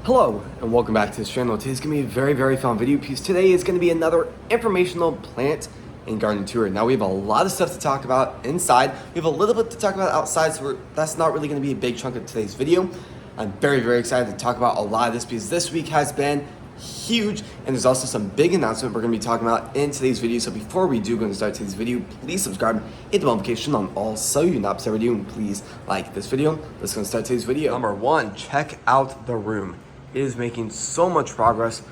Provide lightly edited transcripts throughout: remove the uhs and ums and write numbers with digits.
Hello and welcome back to this channel. Today's going to be a very fun video piece. Today is going to be another informational plant and garden tour. Now we have a lot of stuff to talk about inside. We have a little bit to talk about outside, so that's not really going to be a big chunk of today's video. I'm very excited to talk about a lot of this because this week has been huge and there's also some big announcement we're going to be talking about in today's video. So before we do go and start today's video, please subscribe, hit the notification on all so you not miss every video, and please like this video. Let's go and start today's video. Number one, check out the room. It is making so much progress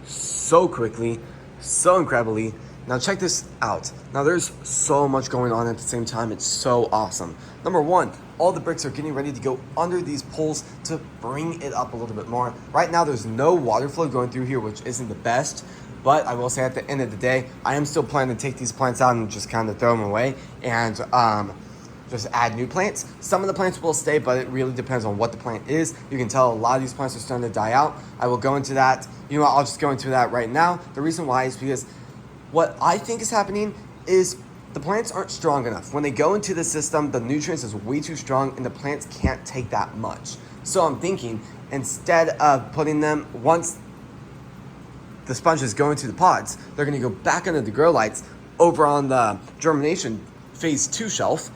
so quickly, so incredibly. Now check this out. Now there's so much going on at the same time. It's so awesome. Number one, all the bricks are getting ready to go under these poles to bring it up a little bit more. Right now there's no water flow going through here, which isn't the best, but I will say at the end of the day, I am still planning to take these plants out and just kind of throw them away and just add new plants. Some of the plants will stay, but it really depends on what the plant is. You can tell a lot of these plants are starting to die out. I will go into that. You know what, I'll just go into that right now. The reason why is because what I think is happening is the plants aren't strong enough. When they go into the system, the nutrients is way too strong and the plants can't take that much. So I'm thinking instead of putting them, once the sponges go into the pods, they're gonna go back under the grow lights over on the germination phase 2 shelf,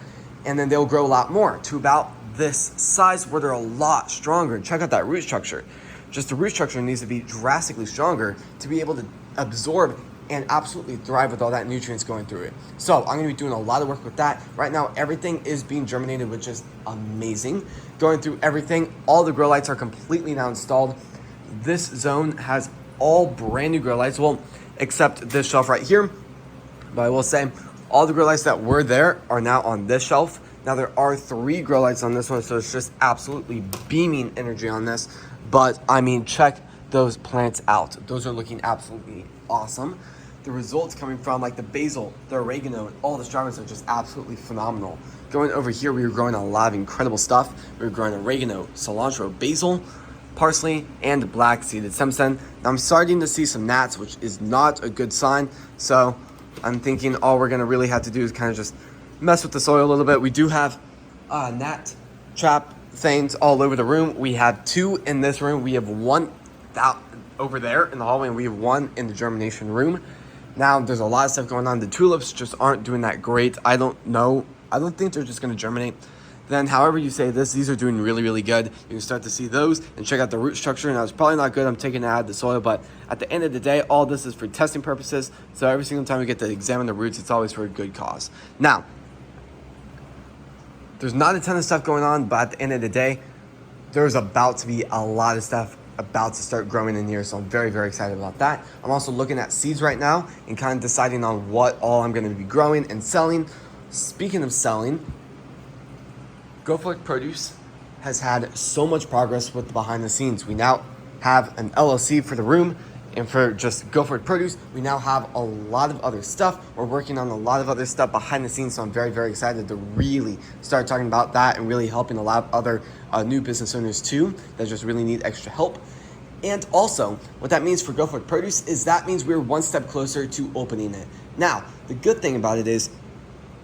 and then they'll grow a lot more to about this size where they're a lot stronger. And check out that root structure. Just the root structure needs to be drastically stronger to be able to absorb and absolutely thrive with all that nutrients going through it. So I'm gonna be doing a lot of work with that. Right now, everything is being germinated, which is amazing. Going through everything, all the grow lights are completely now installed. This zone has all brand new grow lights, well, except this shelf right here. But I will say, all the grow lights that were there are now on this shelf. Now there are 3 grow lights on this one, so it's just absolutely beaming energy on this. But I mean, check those plants out. Those are looking absolutely awesome. The results coming from like the basil, the oregano, and all the strawberries are just absolutely phenomenal. Going over here, we were growing a lot of incredible stuff. We were growing oregano, cilantro, basil, parsley, and black seeded stem cell. Now I'm starting to see some gnats, which is not a good sign. So I'm thinking all we're gonna really have to do is kind of just mess with the soil a little bit. We do have gnat trap things all over the room. We have 2 in this room. We have 1 out over there in the hallway, and we have 1 in the germination room. Now there's a lot of stuff going on. The tulips just aren't doing that great. I don't know. I don't think they're just gonna germinate. Then however you say this, these are doing really good. You can start to see those and check out the root structure. Now it's probably not good, I'm taking it out of the soil, but at the end of the day, all this is for testing purposes. So every single time we get to examine the roots, it's always for a good cause. Now, there's not a ton of stuff going on, but at the end of the day, there's about to be a lot of stuff about to start growing in here. So I'm very excited about that. I'm also looking at seeds right now and kind of deciding on what all I'm gonna be growing and selling. Speaking of selling, Go For It Produce has had so much progress with the behind the scenes. We now have an LLC for the room, and for just Go For It Produce, we now have a lot of other stuff. We're working on a lot of other stuff behind the scenes, so I'm very excited to really start talking about that and really helping a lot of other new business owners too that just really need extra help. And also, what that means for Go For It Produce is that means we're 1 step closer to opening it. Now, the good thing about it is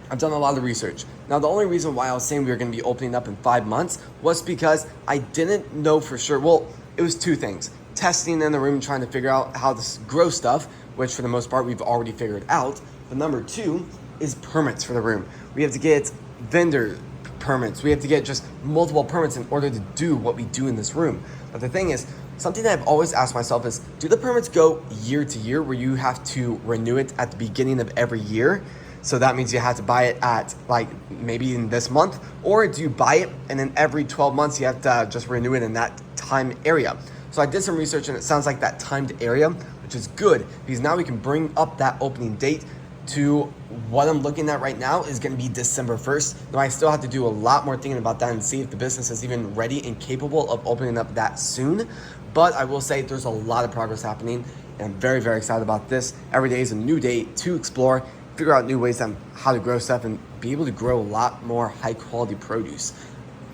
I've done a lot of research. Now, the only reason why I was saying we were going to be opening up in 5 months was because I didn't know for sure. Well, it was 2 things. Testing in the room, trying to figure out how to grow stuff, which for the most part, we've already figured out. But number 2 is permits for the room. We have to get vendor permits. We have to get just multiple permits in order to do what we do in this room. But the thing is, something that I've always asked myself is, do the permits go year to year where you have to renew it at the beginning of every year? So that means you have to buy it at like maybe in this month, or do you buy it and then every 12 months you have to just renew it in that time area? So I did some research and it sounds like that timed area, which is good because now we can bring up that opening date to what I'm looking at right now is going to be December 1st. Now I still have to do a lot more thinking about that and see if the business is even ready and capable of opening up that soon. But I will say there's a lot of progress happening and I'm very excited about this. Every day is a new day to explore, figure out new ways on how to grow stuff and be able to grow a lot more high quality produce.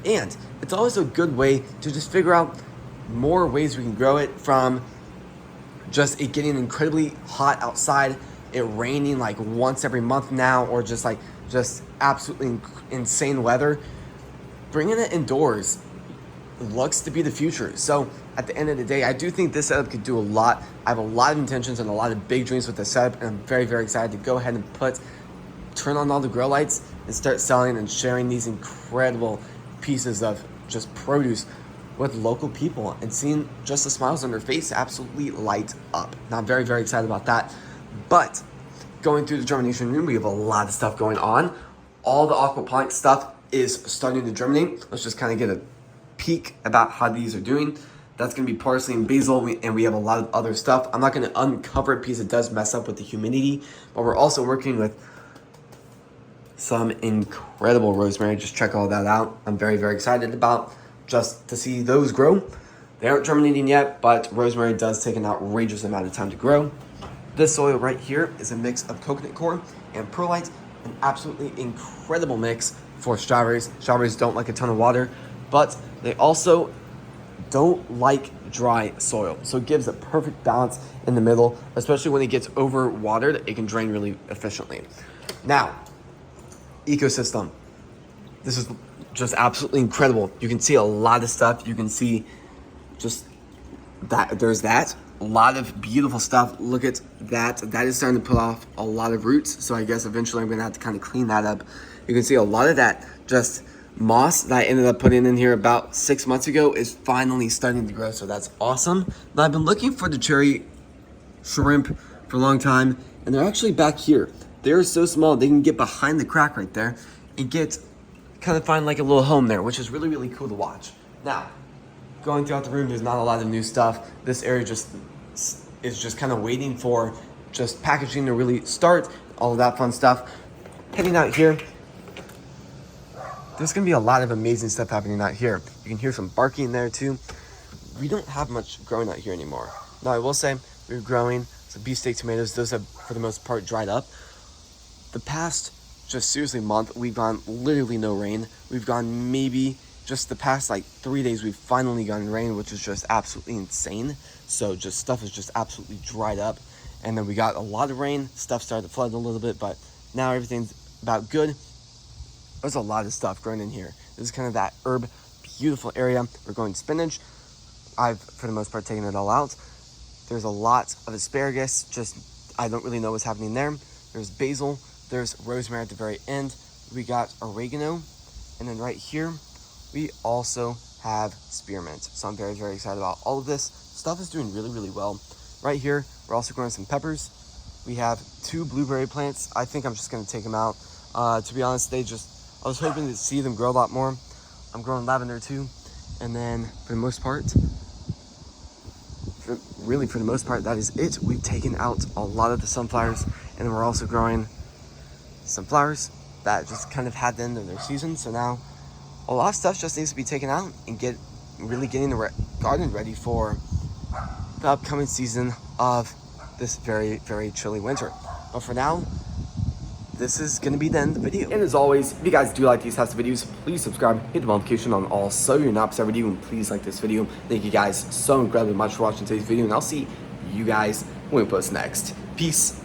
And it's always a good way to just figure out more ways we can grow it, from just it getting incredibly hot outside, it raining like once every month now, or just absolutely insane weather. Bringing it indoors looks to be the future. So at the end of the day, I do think this setup could do a lot. I have a lot of intentions and a lot of big dreams with this setup, and I'm very, very excited to go ahead and turn on all the grow lights and start selling and sharing these incredible pieces of just produce with local people and seeing just the smiles on their face absolutely light up. And I'm very, very excited about that. But going through the germination room, we have a lot of stuff going on. All the aquaponics stuff is starting to germinate. Let's just kind of get a peek about how these are doing. That's going to be parsley and basil, and we have a lot of other stuff. I'm not going to uncover it because it does mess up with the humidity, but we're also working with some incredible rosemary. Just check all that out. I'm very, very excited about just to see those grow. They aren't germinating yet, but rosemary does take an outrageous amount of time to grow. This soil right here is a mix of coconut coir and perlite, an absolutely incredible mix for strawberries. Strawberries don't like a ton of water, but they also don't like dry soil. So it gives a perfect balance in the middle, especially when it gets over watered, it can drain really efficiently. Now, ecosystem. This is just absolutely incredible. You can see a lot of stuff. You can see just that there's that. A lot of beautiful stuff. Look at that. That is starting to put off a lot of roots. So I guess eventually I'm gonna have to kind of clean that up. You can see a lot of that just moss that I ended up putting in here about 6 months ago is finally starting to grow. So that's awesome. Now I've been looking for the cherry shrimp for a long time, and they're actually back here. They're so small, they can get behind the crack right there and find like a little home there, which is really, really cool to watch. Now, going throughout the room, there's not a lot of new stuff. This area is just kind of waiting for just packaging to really start, all of that fun stuff. Heading out here, there's gonna be a lot of amazing stuff happening out here. You can hear some barking there too. We don't have much growing out here anymore. Now I will say, we're growing some beefsteak tomatoes. Those have, for the most part, dried up. The past, just seriously month, we've gone literally no rain. We've gone maybe just the past like 3 days, we've finally gotten rain, which is just absolutely insane. So just stuff is just absolutely dried up. And then we got a lot of rain. Stuff started to flood a little bit, but now everything's about good. There's a lot of stuff growing in here. This is kind of that herb, beautiful area. We're growing spinach. I've, for the most part, taken it all out. There's a lot of asparagus. Just, I don't really know what's happening there. There's basil. There's rosemary at the very end. We got oregano. And then right here, we also have spearmint. So I'm very, very excited about all of this. Stuff is doing really, really well. Right here, we're also growing some peppers. We have 2 blueberry plants. I think I'm just gonna take them out. To be honest, I was hoping to see them grow a lot more. I'm growing lavender too. And then for the most part, that is it. We've taken out a lot of the sunflowers, and we're also growing some flowers that just kind of had the end of their season. So now a lot of stuff just needs to be taken out and really getting the garden ready for the upcoming season of this very, very chilly winter. But for now, this is going to be the end of the video. And as always, if you guys do like these types of videos, please subscribe, hit the notification on all so you're not missed every video, and please like this video. Thank you guys so incredibly much for watching today's video, and I'll see you guys when we post next. Peace.